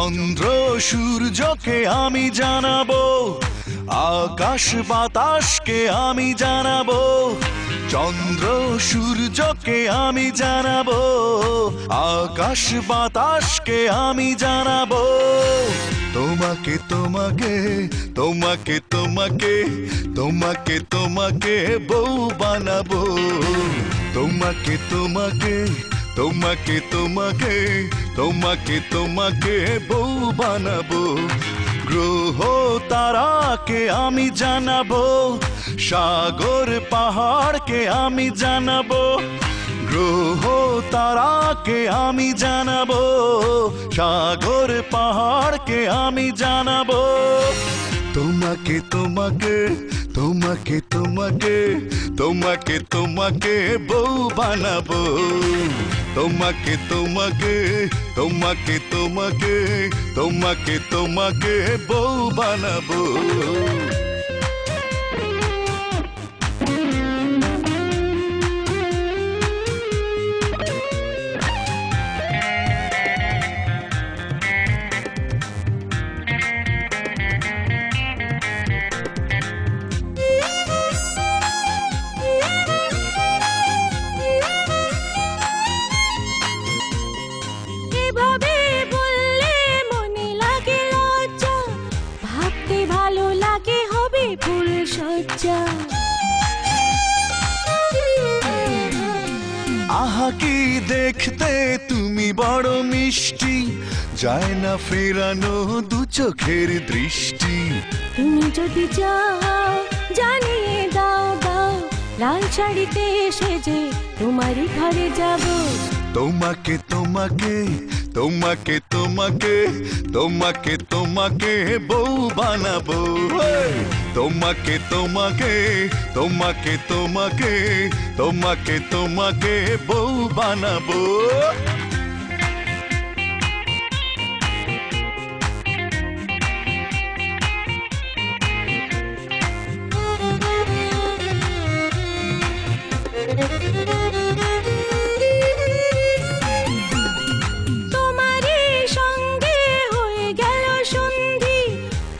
চন্দ্র সূর্যকে আমি জানাবো, আকাশ বাতাসকে আমি জানাবো। চন্দ্র সূর্যকে আমি জানাবো, আকাশ বাতাসকে আমি জানাবো। তোমাকে তোমাকে তোমাকে তোমাকে তোমাকে তোমাকে বউ বানাবো। তোমাকে তোমাকে তোমাকে তোমাকে তোমাকে তোমাকে বউ বানাবো। গ্রহ তারাকে আমি জানাবো, সাগর পাহাড়কে আমি জানাবো। গ্রহ তারাকে আমি জানাবো, সাগর পাহাড়কে আমি জানাবো। তোমাকে তোমাকে তোমাকে তোমাকে তোমাকে তোমাকে বউ বানাবো। তোমাকে তোমাকে তোমাকে তোমাকে তোমাকে তোমাকে বউ বানাবো। আহা কি দেখতে তুমি বড় মিষ্টি, যায় না ফেরানো দু চোখের দৃষ্টি। তুমি যদি চাও জানিয়ে দাও দাও, লাল শাড়িতে সেজে তোমারই ঘরে যাব। তোমাকে তোমাকে তোমাকে তোমাকে তোমাকে তোমাকে বউ বানাবো। তোমাকে তোমাকে তোমাকে তোমাকে তোমাকে তোমাকে বউ বানাবো।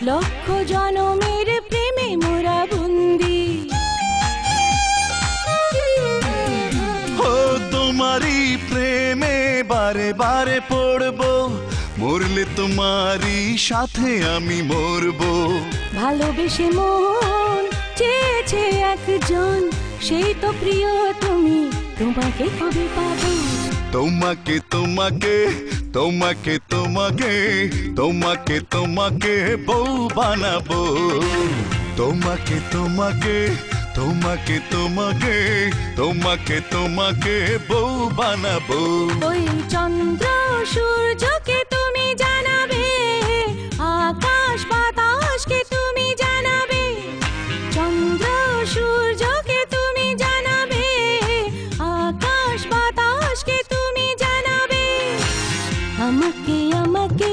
লক্ষ জনমের প্রেমে মোরা বন্দি। ও তোমারই প্রেমে বারে বারে পড়বো, মরলে তোমারই সাথে আমি মরবো। ভালোবেসে মন চেয়েছে একজন, সেই তো প্রিয় তুমি, তোমাকে কবে পাবো। তোমাকে তোমাকে তোমাকে তোমাকে তোমাকে তোমাকে বউ বানাবো। তোমাকে তোমাকে তোমাকে তোমাকে তোমাকে তোমাকে বউ বানাবো। ওই চন্দ্র সূর্যকে তুমি জানাবে, আকাশ বাতাসকে তুমি জানাবে। চন্দ্র সূর্যকে তুমি জানাবে, আকাশ বাতাসকে তুমি জানাবে। আমাকে আমাকে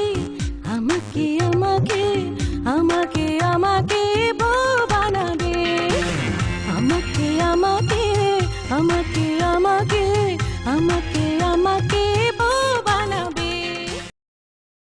আমাকে আমাকে আমাকে আমাকে বউ বানাবে। আমাকে আমাকে আমাকে আমাকে আমাকে